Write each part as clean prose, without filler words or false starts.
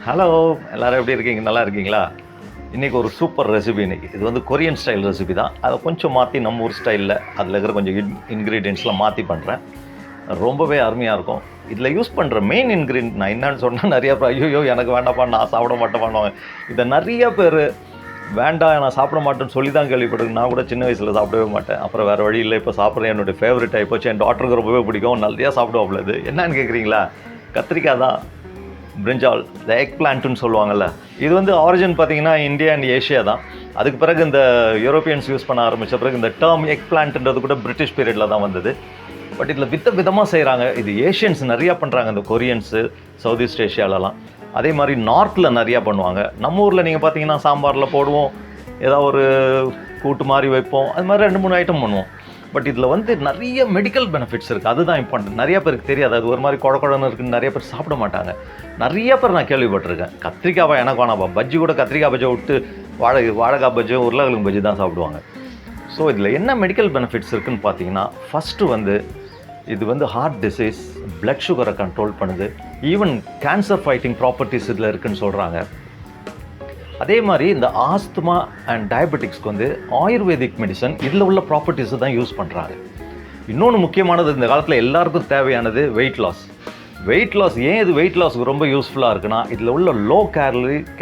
Hello, எல்லோரும் எப்படி இருக்கீங்க? நல்லா இருக்கீங்களா? இன்றைக்கி ஒரு சூப்பர் ரெசிபி. இது வந்து கொரியன் ஸ்டைல் ரெசிபி தான். அதை கொஞ்சம் மாற்றி நம்ம ஊர் ஸ்டைலில் அதில் இருக்கிற கொஞ்சம் இன்க்ரீடியன்ட்ஸ்லாம் மாற்றி பண்ணுறேன். ரொம்பவே அருமையாக இருக்கும். இதில் யூஸ் பண்ணுற மெயின் இன்க்ரீடியன்ட் நான் என்னன்னு சொன்னால் நிறையா பேர் ஐயோ எனக்கு வேண்டாப்பா, நான் சாப்பிட மாட்டேன். இதை நிறைய பேர் வேண்டாம் நான் சாப்பிட மாட்டேன்னு சொல்லி தான் கேள்விப்பட்டிருக்கேன். நான் கூட சின்ன வயசில் சாப்பிடவே மாட்டேன். அப்புறம் வேறு வழி இல்லை, இப்போ சாப்பிட்றேன். என்னுடைய ஃபேவரட் ஆகிப்போச்சு. என் டாக்டருக்கு ரொம்பவே பிடிக்கும். நிறையா சாப்பிடுவோம்ல. இது என்னன்னு கேட்குறீங்களா? கத்திரிக்காய் தான். பிரிஞ்சால், இந்த எக் பிளான்ட்டுன்னு சொல்லுவாங்கள்ல. இது வந்து ஆரிஜின் பார்த்தீங்கன்னா இந்தியா அண்ட் ஏஷியா தான். அதுக்கு பிறகு இந்த யூரோப்பியன்ஸ் யூஸ் பண்ண ஆரம்பித்த பிறகு இந்த டேர்ம் எக் பிளான்ட்ன்றது கூட பிரிட்டிஷ் பீரியடில் தான் வந்தது. பட் இதில் விதமாக செய்கிறாங்க. இது ஏஷியன்ஸ் நிறையா பண்ணுறாங்க, இந்த கொரியன்ஸு, சவுத் ஈஸ்ட் ஏஷியாலலாம். அதே மாதிரி நார்த்தில் நிறையா பண்ணுவாங்க. நம்ம ஊரில் நீங்கள் பார்த்தீங்கன்னா சாம்பாரில் போடுவோம், ஏதாவது ஒரு கூட்டு மாதிரி வைப்போம், அது மாதிரி 2-3 ஐட்டம் பண்ணுவோம். பட் இதில் வந்து நிறைய மெடிக்கல் பெனிஃபிட்ஸ் இருக்குது. அதுதான் இம்பார்ட்டன்ட். நிறைய பேருக்கு தெரியாது. அது ஒரு மாதிரி குழன்னு இருக்குன்னு நிறைய பேர் சாப்பிட மாட்டாங்க. நிறைய பேர் நான் கேள்விப்பட்டிருக்கேன், கத்திரிக்காய் எனக்கு வேணாப்பா, பஜ்ஜி கூட கத்திரிக்காய் பஜ்ஜை விட்டு வாழைக்காய் பஜ்ஜி, உருளைக்கிழங்கு பஜ்ஜி தான் சாப்பிடுவாங்க. ஸோ இதில் என்ன மெடிக்கல் பெனிஃபிட்ஸ் இருக்குதுன்னு பார்த்தீங்கன்னா, ஃபஸ்ட்டு வந்து இது வந்து ஹார்ட் டிசீஸ், பிளட் சுகரை கண்ட்ரோல் பண்ணுது. ஈவன் கேன்சர் ஃபைட்டிங் ப்ராப்பர்ட்டிஸ் இதில் இருக்குதுன்னு சொல்கிறாங்க. அதே மாதிரி இந்த ஆஸ்துமா அண்ட் டயபெட்டிக்ஸ்க்கு வந்து ஆயுர்வேதிக் மெடிசன் இதில் உள்ள ப்ராப்பர்ட்டிஸை தான் யூஸ் பண்ணுறாங்க. இன்னொன்று முக்கியமானது, இந்த காலத்தில் எல்லாருக்கும் தேவையானது வெயிட் லாஸ். ஏன் இது வெயிட் லாஸுக்கு ரொம்ப யூஸ்ஃபுல்லாக இருக்குன்னா, இதில் உள்ள லோ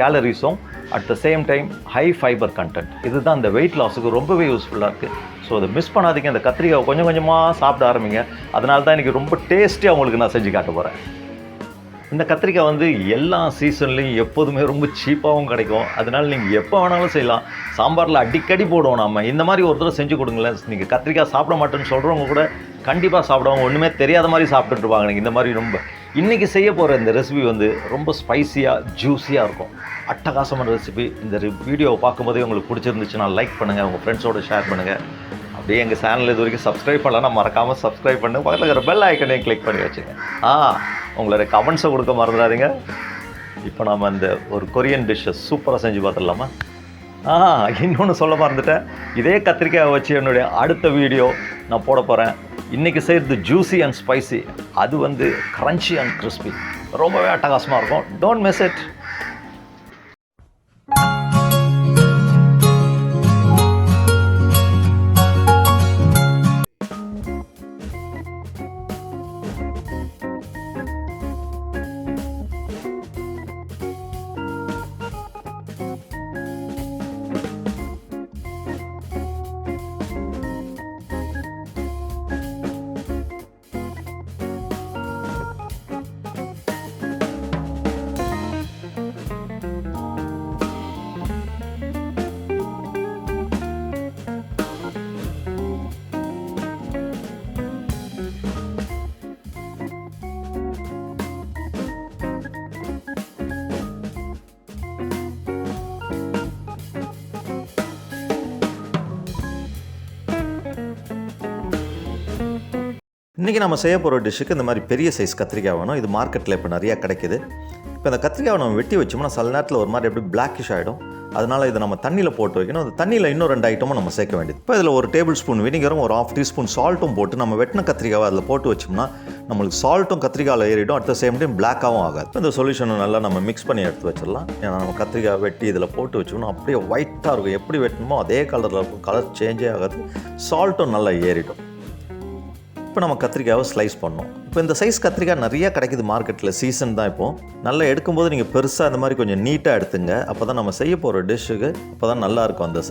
கேலரிஸும் at the same time high fibre content, இதுதான் இந்த வெயிட் லாஸுக்கு ரொம்பவே யூஸ்ஃபுல்லாக இருக்குது. ஸோ அதை மிஸ் பண்ணாதீங்க. இந்த கத்திரிக்காயை கொஞ்சம் கொஞ்சமாக சாப்பிட ஆரம்பிங்க. அதனால தான் இன்றைக்கி ரொம்ப டேஸ்டியாக உங்களுக்கு நான் செஞ்சு காட்ட போகிறேன். இந்த கத்திரிக்காய் வந்து எல்லா சீசன்லேயும் எப்போதுமே ரொம்ப சீப்பாகவும் கிடைக்கும். அதனால் நீங்கள் எப்போ வேணாலும் செய்யலாம். சாம்பாரில் அடிக்கடி போடுவோம் நம்ம. இந்த மாதிரி ஒரு தடவை செஞ்சு கொடுங்களேன். நீங்கள் கத்திரிக்காய் சாப்பிட மாட்டேன்னு சொல்கிறவங்க கூட கண்டிப்பாக சாப்பிடுவாங்க. ஒன்றுமே தெரியாத மாதிரி சாப்பிட்டுருப்பாங்க. நீங்கள் இந்த மாதிரி ரொம்ப இன்றைக்கி செய்ய போகிற இந்த ரெசிபி வந்து ரொம்ப ஸ்பைஸியாக ஜூஸியாக இருக்கும். அட்டகாசமான ரெசிபி. இந்த வீடியோவை பார்க்கும்போதே உங்களுக்கு பிடிச்சிருந்துச்சுன்னா லைக் பண்ணுங்கள், உங்கள் ஃப்ரெண்ட்ஸோடு ஷேர் பண்ணுங்கள். அப்படியே எங்கள் சேனல் இது வரைக்கும் சப்ஸ்கிரைப் பண்ணலாம், மறக்காமல் சப்ஸ்கிரைப் பண்ணு. பக்கத்தில் இருக்கிற பெல் ஐக்கனையும் கிளிக் பண்ணி வச்சுங்க. உங்களுடைய கமெண்ட்ஸை கொடுக்க மறந்துடாதீங்க. இப்போ நாம் அந்த ஒரு கொரியன் டிஷ்ஷை சூப்பராக செஞ்சு பார்த்துடலாமா? இன்னொன்று சொல்ல மறந்துட்டேன். இதே கத்திரிக்காயை வச்சு என்னுடைய அடுத்த வீடியோ நான் போட போகிறேன். இன்றைக்கி செய்கிறது ஜூஸி அண்ட் ஸ்பைசி, அது வந்து க்ரன்ச்சி அண்ட் கிறிஸ்பி. ரொம்பவே அட்டகாசமாக இருக்கும். Don't miss it. இன்றைக்கி நம்ம செய்ய போகிற டிஷ்ஷுக்கு இந்த மாதிரி பெரிய சைஸ் கத்திரிக்காய் வேணும். இது மார்க்கெட்டில் இப்போ நிறையா கிடைக்கிது. இப்போ இந்த கத்திரிக்காவை நம்ம வெட்டி வச்சோம்னா சில நேரத்தில் ஒரு மாதிரி எப்படி பிளாக்கிஷ் ஆகிடும். அதனால் இதை நம்ம தண்ணியில் போட்டு வைக்கணும். அந்த தண்ணியில் இன்னும் 2 ஐட்டமும் நம்ம சேர்க்க வேண்டியது. இப்போ இதில் ஒரு டேபிள் ஸ்பூன் வினிகரும் ஒரு 1/2 டீஸ்பூன் சால்ட்டும் போட்டு நம்ம வெட்டின கத்திரிக்காவை அதில் போட்டு வச்சோம்னா நம்மளுக்கு சால்ட்டும் கத்திரிக்காயில் ஏறிடும். அட் த சேம் டைம் பிளாக்காகவும் ஆகாது. இந்த சொல்யூஷனை நல்லா நம்ம மிக்ஸ் பண்ணி எடுத்து வச்சிடலாம். ஏன்னா நம்ம கத்திரிக்காய் வெட்டி இதில் போட்டு வச்சோம்னா அப்படியே ஒயிட்டாக இருக்கும். எப்படி வெட்டணுமோ அதே கலரில் இருக்கும். கலர் சேஞ்சே ஆகாது. சால்ட்டும் நல்லா ஏறிடும். இப்போ நம்ம கத்திரிக்காவை ஸ்லைஸ் பண்ணோம். இப்போ இந்த சைஸ் கத்திரிக்காய் நிறையா கிடைக்குது மார்க்கெட்டில். சீசன் தான் இப்போது. நல்லா எடுக்கும்போது நீங்கள் பெருசாக அந்த மாதிரி கொஞ்சம் நீட்டாக எடுத்துங்க. அப்போ தான் நம்ம செய்ய போகிற டிஷ்ஷுக்கு அப்போ தான் நல்லாயிருக்கும். அந்த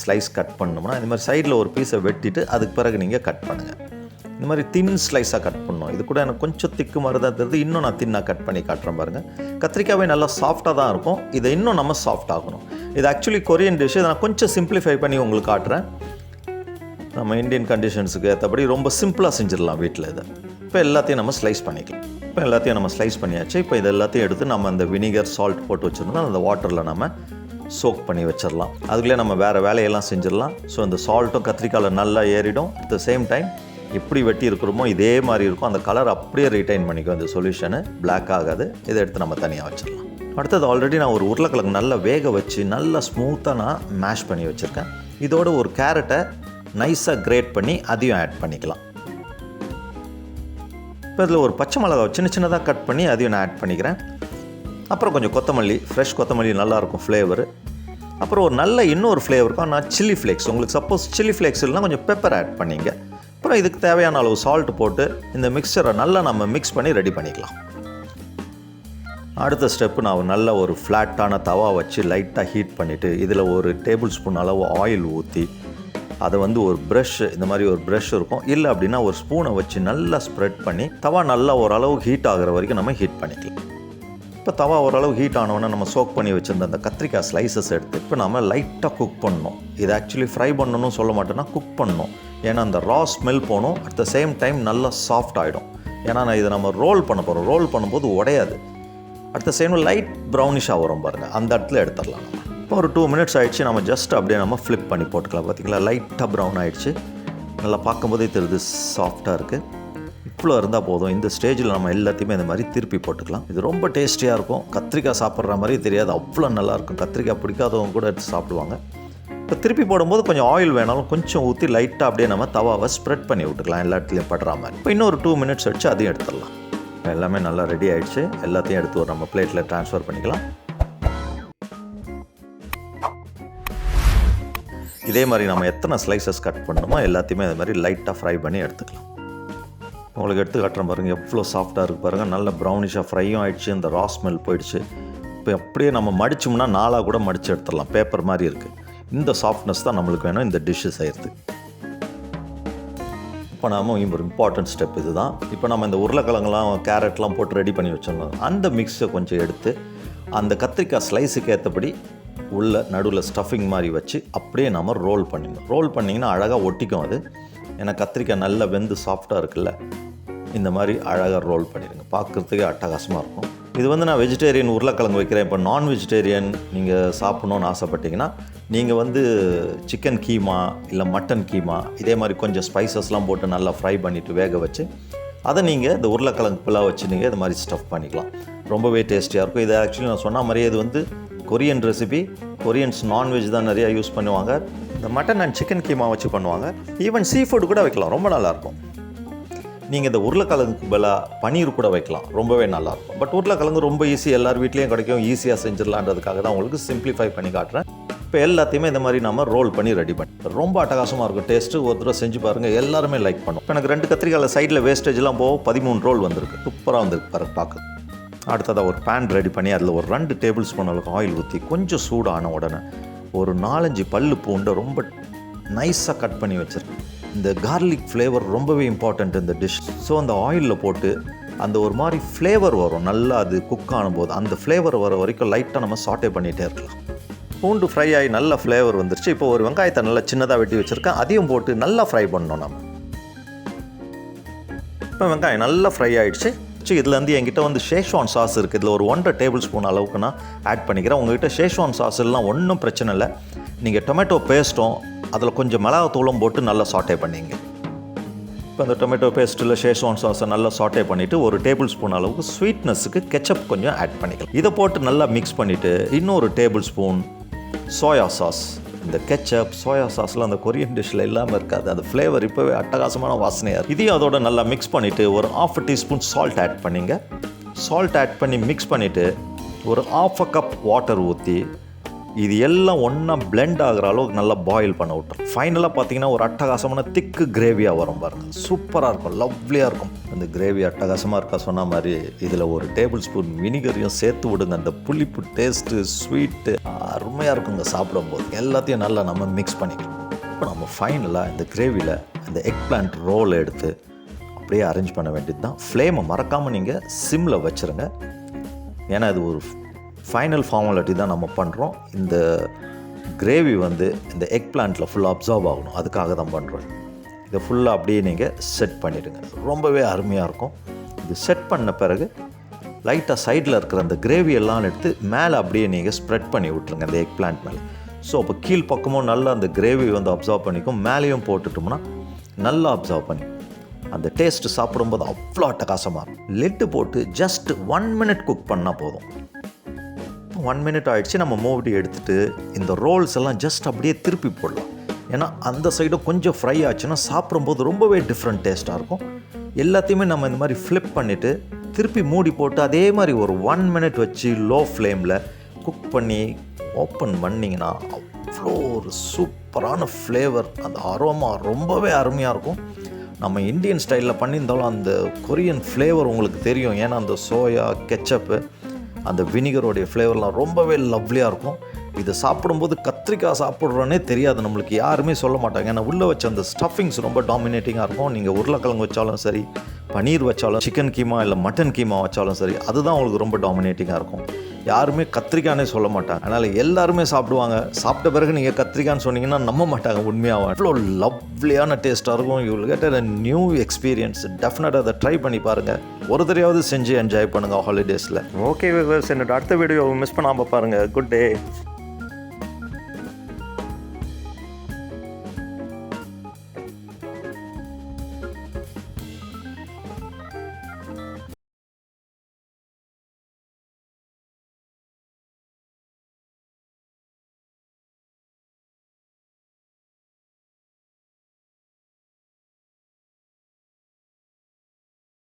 ஸ்லைஸ் கட் பண்ணோம்னா இந்த மாதிரி சைடில் ஒரு பீஸை வெட்டிட்டு அதுக்கு பிறகு நீங்கள் கட் பண்ணுங்கள். இந்த மாதிரி தின் ஸ்லைஸாக கட் பண்ணணும். இது கூட எனக்கு கொஞ்சம் திக்கு மாதிரி தான் தெரியுது. இன்னும் நான் தின்னாக கட் பண்ணி காட்டுறேன் பாருங்கள். கத்திரிக்காவே நல்லா சாஃப்டாக தான் இருக்கும். இதை இன்னும் நம்ம சாஃப்ட் ஆகணும். இது ஆக்சுவலி கொரியன் டிஷ்ஷு. இதை நான் கொஞ்சம் சிம்பிளிஃபை பண்ணி உங்களுக்கு காட்டுறேன். நம்ம இந்தியன் கண்டிஷன்ஸுக்கு ஏற்றபடி ரொம்ப சிம்பிளாக செஞ்சிடலாம் வீட்டில். இதை இப்போ எல்லாத்தையும் நம்ம ஸ்லைஸ் பண்ணிக்கலாம். இப்போ எல்லாத்தையும் நம்ம ஸ்லைஸ் பண்ணியாச்சு. இப்போ இது எல்லாத்தையும் எடுத்து நம்ம அந்த வினிகர் சால்ட் போட்டு வச்சுருந்தோம் அந்த வாட்டரில் நம்ம சோக் பண்ணி வச்சிடலாம். அதுக்குள்ளே நம்ம வேறு வேலையெல்லாம் செஞ்சிடலாம். ஸோ இந்த சால்ட்டும் கத்திரிக்காயில் நல்லா ஏறிடும். அட் த சேம் டைம் எப்படி வெட்டி இருக்கிறோமோ இதே மாதிரி இருக்கும். அந்த கலர் அப்படியே ரிட்டைன் பண்ணிக்கும். இந்த சொல்யூஷனு பிளாக் ஆகாது. இதை எடுத்து நம்ம தனியாக வச்சிடலாம். அடுத்தது ஆல்ரெடி நான் ஒரு உருளைக்கிழங்கு நல்லா வேக வச்சு நல்லா ஸ்மூத்தாக நான் மேஷ் பண்ணி வச்சுருக்கேன். இதோட ஒரு கேரட்டை நைஸாக கிரேட் பண்ணி அதையும் ஆட் பண்ணிக்கலாம். இப்போ இதில் ஒரு பச்சை மிளகாய் சின்ன சின்னதாக கட் பண்ணி அதையும் நான் ஆட் பண்ணிக்கிறேன். அப்புறம் கொஞ்சம் கொத்தமல்லி, ஃப்ரெஷ் கொத்தமல்லி நல்லாயிருக்கும் ஃப்ளேவரு. அப்புறம் ஒரு நல்ல இன்னொரு ஃப்ளேவருக்கும் நான் சில்லி ஃப்ளேக்ஸ், உங்களுக்கு சப்போஸ் சில்லி ஃப்ளேக்ஸ் இல்லைனா கொஞ்சம் பெப்பர் ஆட் பண்ணிங்க. அப்புறம் இதுக்கு தேவையான அளவு சால்ட் போட்டு இந்த மிக்சரை நல்லா நம்ம மிக்ஸ் பண்ணி ரெடி பண்ணிக்கலாம். அடுத்த ஸ்டெப்பு நான் நல்ல ஒரு ஃப்ளாட்டான தவா வச்சு லைட்டாக ஹீட் பண்ணிவிட்டு இதில் ஒரு டேபிள் ஸ்பூன் அளவு ஆயில் ஊற்றி அதை வந்து ஒரு ப்ரஷ், இந்த மாதிரி ஒரு ப்ரஷ் இருக்கும், இல்லை அப்படின்னா ஒரு ஸ்பூனை வச்சு நல்லா ஸ்ப்ரெட் பண்ணி தவா நல்லா ஓரளவு ஹீட் ஆகிற வரைக்கும் நம்ம ஹீட் பண்ணிக்கலாம். இப்போ தவா ஓரளவு ஹீட் ஆனோடனே நம்ம சோக் பண்ணி வச்சுருந்த அந்த கத்திரிக்காய் ஸ்லைசஸ் எடுத்து இப்போ நம்ம லைட்டாக குக் பண்ணணும். இது ஆக்சுவலி ஃப்ரை பண்ணணும்னு சொல்ல மாட்டேன்னா குக் பண்ணணும். ஏன்னா அந்த ரா ஸ்மெல் போகணும். அட் த சேம் டைம் நல்லா சாஃப்ட் ஆகிடும். ஏன்னா இதை நம்ம ரோல் பண்ண போகிறோம். ரோல் பண்ணும்போது உடையாது. அட் த சேம் லைட் ப்ரௌனிஷாக வரும் பாருங்கள், அந்த இடத்துல எடுத்துடலாம். நம்ம இப்போ ஒரு 2 மினிட்ஸ் ஆகிடுச்சு. நம்ம ஜஸ்ட் அப்படியே நம்ம ஃப்ளிப் பண்ணி போட்டுக்கலாம். பார்த்திங்களா, லைட்டாக ப்ரௌன் ஆகிடுச்சு. நல்லா பார்க்கும்போதே தெரியுது சாஃப்டாக இருக்குது. இவ்வளோ இருந்தால் போதும். இந்த ஸ்டேஜில் நம்ம எல்லாத்தையுமே இந்த மாதிரி திருப்பி போட்டுக்கலாம். இது ரொம்ப டேஸ்டியாக இருக்கும். கத்திரிக்காய் சாப்பிட்ற மாதிரி தெரியாது, அவ்வளோ நல்லாயிருக்கும். கத்திரிக்காய் பிடிக்காதவங்க கூட எடுத்து சாப்பிடுவாங்க. இப்போ திருப்பி போடும்போது கொஞ்சம் ஆயில் வேணாலும் கொஞ்சம் ஊற்றி லைட்டாக அப்படியே நம்ம தவாவை ஸ்ப்ரெட் பண்ணி விட்டுக்கலாம், எல்லா இடத்துலையும் படுற மாதிரி. இப்போ இன்னொரு 2 மினிட்ஸ் வச்சு அதையும் எடுத்துடலாம். எல்லாமே நல்லா ரெடி ஆகிடுச்சு. எல்லாத்தையும் எடுத்து ஒரு நம்ம பிளேட்டில் ட்ரான்ஸ்ஃபர் பண்ணிக்கலாம். இதே மாதிரி நம்ம எத்தனை ஸ்லைசஸ் கட் பண்ணணுமோ எல்லாத்தையுமே இது மாதிரி லைட்டாக ஃப்ரை பண்ணி எடுத்துக்கலாம். உங்களுக்கு எடுத்து காட்டுறேன் பாருங்கள், எவ்வளோ சாஃப்டாக இருக்குது பாருங்கள். நல்ல ப்ரௌனிஷாக ஃப்ரையும் ஆகிடுச்சு. இந்த ரா ஸ்மெல் போயிடுச்சு. இப்போ அப்படியே நம்ம மடிச்சோம்னா 4 கூட மடித்து எடுத்துடலாம். பேப்பர் மாதிரி இருக்குது. இந்த சாஃப்ட்னஸ் தான் நம்மளுக்கு வேணும் இந்த டிஷ்ஷு செய்கிறது. இப்போ நாம் ஒரு இம்பார்ட்டன்ட் ஸ்டெப் இது தான். இப்போ நம்ம இந்த உருளைக்கிழங்குலாம் கேரட்லாம் போட்டு ரெடி பண்ணி வச்சிடணும். அந்த மிக்ஸை கொஞ்சம் எடுத்து அந்த கத்திரிக்காய் ஸ்லைஸுக்கு ஏற்றபடி உள்ள நடுவில் ஸ்டஃபிங் மாதிரி வச்சு அப்படியே நம்ம ரோல் பண்ணிடணும். ரோல் பண்ணிங்கன்னா அழகாக ஒட்டிக்கும் அது. ஏன்னா கத்திரிக்காய் நல்லா வெந்து சாஃப்டாக இருக்குல்ல, இந்த மாதிரி அழகாக ரோல் பண்ணிடுங்க. பார்க்குறதுக்கே அட்டகாசமாக இருக்கும். இது வந்து நான் வெஜிடேரியன் உருளைக்கிழங்கு வைக்கிறேன். இப்போ நான் வெஜிடேரியன் நீங்கள் சாப்பிட்ணுன்னு ஆசைப்பட்டீங்கன்னா நீங்கள் வந்து சிக்கன் கீமா இல்லை மட்டன் கீமா இதே மாதிரி கொஞ்சம் ஸ்பைசஸ்லாம் போட்டு நல்லா ஃப்ரை பண்ணிவிட்டு வேக வச்சு அதை நீங்கள் இந்த உருளைக்கிழங்கு புலாவ் வச்சு நீங்கள் இது மாதிரி ஸ்டஃப் பண்ணிக்கலாம். ரொம்பவே டேஸ்டியாக இருக்கும். இது ஆக்சுவலி நான் சொன்ன மாதிரியே இது வந்து கொரியன் ரெசிபி. கொரியன்ஸ் நான்வெஜ் தான் நிறையா யூஸ் பண்ணுவாங்க. இந்த மட்டன் அண்ட் சிக்கன் கீமா வச்சு பண்ணுவாங்க. ஈவன் சீ ஃபுட் கூட வைக்கலாம், ரொம்ப நல்லாயிருக்கும். நீங்கள் இந்த உருளைக்கிழங்குக்கு பதிலாக பன்னீர் கூட வைக்கலாம், ரொம்பவே நல்லாயிருக்கும். பட் உருளைக்கிழங்கு ரொம்ப ஈஸி, எல்லார் வீட்லேயும் கிடைக்கும், ஈஸியாக செஞ்சிடலான்றதுக்காக தான் உங்களுக்கு சிம்பிளிஃபை பண்ணி காட்டுறேன். இப்போ எல்லாத்தையுமே இந்த மாதிரி நம்ம ரோல் பண்ணி ரெடி பண்ணி ரொம்ப அட்டகாசமாக இருக்கும் டேஸ்ட்டு. ஒரு தடவை செஞ்சு பாருங்கள், எல்லாருமே லைக் பண்ணும். இப்போ எனக்கு 2 கத்திரிக்காயில் சைடில் வேஸ்டேஜ்லாம் போக 13 ரோல் வந்திருக்கு. சூப்பராக வந்திருக்கு பாருங்க பார்க்க. அடுத்ததாக ஒரு பேன் ரெடி பண்ணி அதில் ஒரு 2 டேபிள் ஸ்பூன் அளவுக்கு ஆயில் ஊற்றி கொஞ்சம் சூடான உடனே ஒரு 4-5 பல்லு பூண்டை ரொம்ப நைஸாக கட் பண்ணி வச்சுருக்கேன். இந்த கார்லிக் ஃப்ளேவர் ரொம்பவே இம்பார்ட்டண்ட் இந்த டிஷ். ஸோ அந்த ஆயிலில் போட்டு அந்த ஒரு மாதிரி ஃப்ளேவர் வரும், நல்லா அது குக் ஆனும்போது அந்த ஃப்ளேவர் வர வரைக்கும் லைட்டாக நம்ம சாட்டே பண்ணிகிட்டே இருக்கலாம். பூண்டு ஃப்ரை ஆகி நல்ல ஃப்ளேவர் வந்துருச்சு. இப்போ ஒரு வெங்காயத்தை நல்லா சின்னதாக வெட்டி வச்சுருக்கேன், அதையும் போட்டு நல்லா ஃப்ரை பண்ணணும் நம்ம. இப்போ வெங்காயம் நல்லா ஃப்ரை ஆகிடுச்சு. இதில் வந்து என்கிட்ட வந்து ஷேஷ்வான் சாஸ் இருக்குது. இதில் ஒரு 1.5 டேபிள் ஸ்பூன் அளவுக்கு நான் ஆட் பண்ணிக்கிறேன். உங்கள்கிட்ட ஷேஷ்வான் சாஸ் எல்லாம் ஒன்றும் பிரச்சனை இல்லை. நீங்கள் டொமேட்டோ பேஸ்ட்டும் அதில் கொஞ்சம் மிளகாத்தூளும் போட்டு நல்லா சாட்டே பண்ணிங்க. இப்போ அந்த டொமேட்டோ பேஸ்ட்டில் ஷேஷ்வான் சாஸை நல்லா சாட்டே பண்ணிவிட்டு ஒரு டேபிள் ஸ்பூன் அளவுக்கு ஸ்வீட்னஸுக்கு கெச்சப் கொஞ்சம் ஆட் பண்ணிக்கலாம். இதை போட்டு நல்லா மிக்ஸ் பண்ணிவிட்டு இன்னொரு டேபிள் ஸ்பூன் சோயா சாஸ். இந்த கெச்சப் சோயா சாஸில் அந்த கொரியன் டிஷ்ஷில் இல்லாமல் இருக்காது. அந்த ஃப்ளேவர் இப்போவே அட்டகாசமான வாசனையாக இருக்குது. இதையும் அதோட நல்லா மிக்ஸ் பண்ணிவிட்டு ஒரு 1/2 டீஸ்பூன் சால்ட் ஆட் பண்ணிங்க. சால்ட் ஆட் பண்ணி மிக்ஸ் பண்ணிவிட்டு ஒரு 1/2 கப் வாட்டர் ஊற்றி இது எல்லாம் ஒன்றா பிளெண்ட் ஆகிற அளவுக்கு நல்லா பாயில் பண்ண விட்டுரும். ஃபைனலாக பார்த்தீங்கன்னா ஒரு அட்டகாசமான திக்கு கிரேவியாக வரும் பாருங்கள். சூப்பராக இருக்கும், லவ்லியாக இருக்கும். அந்த கிரேவி அட்டகாசமாக இருக்கா சொன்ன மாதிரி இதில் ஒரு டேபிள் ஸ்பூன் வினிகரையும் சேர்த்து விடுங்க. அந்த புளிப்பு டேஸ்ட்டு ஸ்வீட்டு அருமையாக இருக்குங்க சாப்பிடும்போது. எல்லாத்தையும் நல்லா நம்ம மிக்ஸ் பண்ணிக்கலாம். இப்போ நம்ம ஃபைனலாக இந்த கிரேவியில் இந்த எக் பிளான்ட் ரோல் எடுத்து அப்படியே அரேஞ்ச் பண்ண வேண்டியது தான். ஃப்ளேமை மறக்காமல் நீங்கள் சிம்மில் வச்சுருங்க. ஏன்னா இது ஒரு ஃபைனல் ஃபார்மாலிட்டி தான் நம்ம பண்ணுறோம். இந்த கிரேவி வந்து இந்த எக் பிளான்ட்டில் ஃபுல்லாக அப்சார்ப் ஆகணும், அதுக்காக தான் பண்ணுறோம். இதை ஃபுல்லாக அப்படியே நீங்கள் செட் பண்ணிவிடுங்க. ரொம்பவே அருமையாக இருக்கும். இது செட் பண்ண பிறகு லைட்டாக சைடில் இருக்கிற அந்த கிரேவி எல்லாம் எடுத்து மேலே அப்படியே நீங்கள் ஸ்ப்ரெட் பண்ணி விட்ருங்க அந்த எக் பிளான்ட் மேலே. ஸோ அப்போ கீழ் பக்கமும் நல்லா அந்த கிரேவி வந்து அப்சார்ப் பண்ணிக்கும், மேலேயும் போட்டுட்டோம்னா நல்லா அப்சார்ப் பண்ணி அந்த டேஸ்ட்டு சாப்பிடும்போது அவ்வளோ அட்டகாசமாக இருக்கும். லிட்டு போட்டு ஜஸ்ட் 1 மினிட் குக் பண்ணால் போதும். 1 மினிட் ஆகிடுச்சு. நம்ம மூடி எடுத்துகிட்டு இந்த ரோல்ஸ் எல்லாம் ஜஸ்ட் அப்படியே திருப்பி போடலாம். ஏன்னா அந்த சைடும் கொஞ்சம் ஃப்ரை ஆச்சுன்னா சாப்பிடும்போது ரொம்பவே டிஃப்ரெண்ட் டேஸ்ட்டாக இருக்கும். எல்லாத்தையுமே நம்ம இந்த மாதிரி ஃப்ளிப் பண்ணிவிட்டு திருப்பி மூடி போட்டு அதே மாதிரி ஒரு 1 மினிட் வச்சு லோ ஃப்ளேமில் குக் பண்ணி ஓப்பன் பண்ணிங்கன்னா அவ்வளோ ஒரு சூப்பரான ஃப்ளேவர், அந்த அரோமா ரொம்பவே அருமையாக இருக்கும். நம்ம இந்தியன் ஸ்டைலில் பண்ணியிருந்தாலும் அந்த கொரியன் ஃப்ளேவர் உங்களுக்கு தெரியும். ஏன்னா அந்த சோயா கெச்சப்பு அந்த வினிகரோடைய ஃப்ளேவர்லாம் ரொம்பவே லவ்லியாக இருக்கும். இதை சாப்பிடும்போது கத்திரிக்காய் சாப்பிட்றோன்னே தெரியாது, நம்மளுக்கு யாருமே சொல்ல மாட்டாங்க. ஏன்னா உள்ளே வச்ச அந்த ஸ்டஃபிங்ஸ் ரொம்ப டாமினேட்டிங்காக இருக்கும். நீங்கள் உருளைக்கிழங்கு வச்சாலும் சரி, பன்னீர் வச்சாலும், சிக்கன் கீமா இல்லை மட்டன் கீமா வச்சாலும் சரி, அதுதான் உங்களுக்கு ரொம்ப டாமினேட்டிங்காக இருக்கும். யாருமே கத்திரிக்காய்னே சொல்ல மாட்டாங்க. அதனால் எல்லாருமே சாப்பிடுவாங்க. சாப்பிட்ட பிறகு நீங்கள் கத்திரிக்காய்னு சொன்னீங்கன்னா நம்ப மாட்டாங்க உண்மையாக. அவ்வளோ லவ்லியான டேஸ்ட்டாக இருக்கும். You will get a new experience. டெஃபினட்டாக அதை ட்ரை பண்ணி பாருங்கள். ஒரு தடவையாவது செஞ்சு என்ஜாய் பண்ணுங்கள் ஹாலிடேஸில். ஓகே விவர்ஸ், என்னோட அடுத்த வீடியோ மிஸ் பண்ணாமல் பாருங்கள். Good day.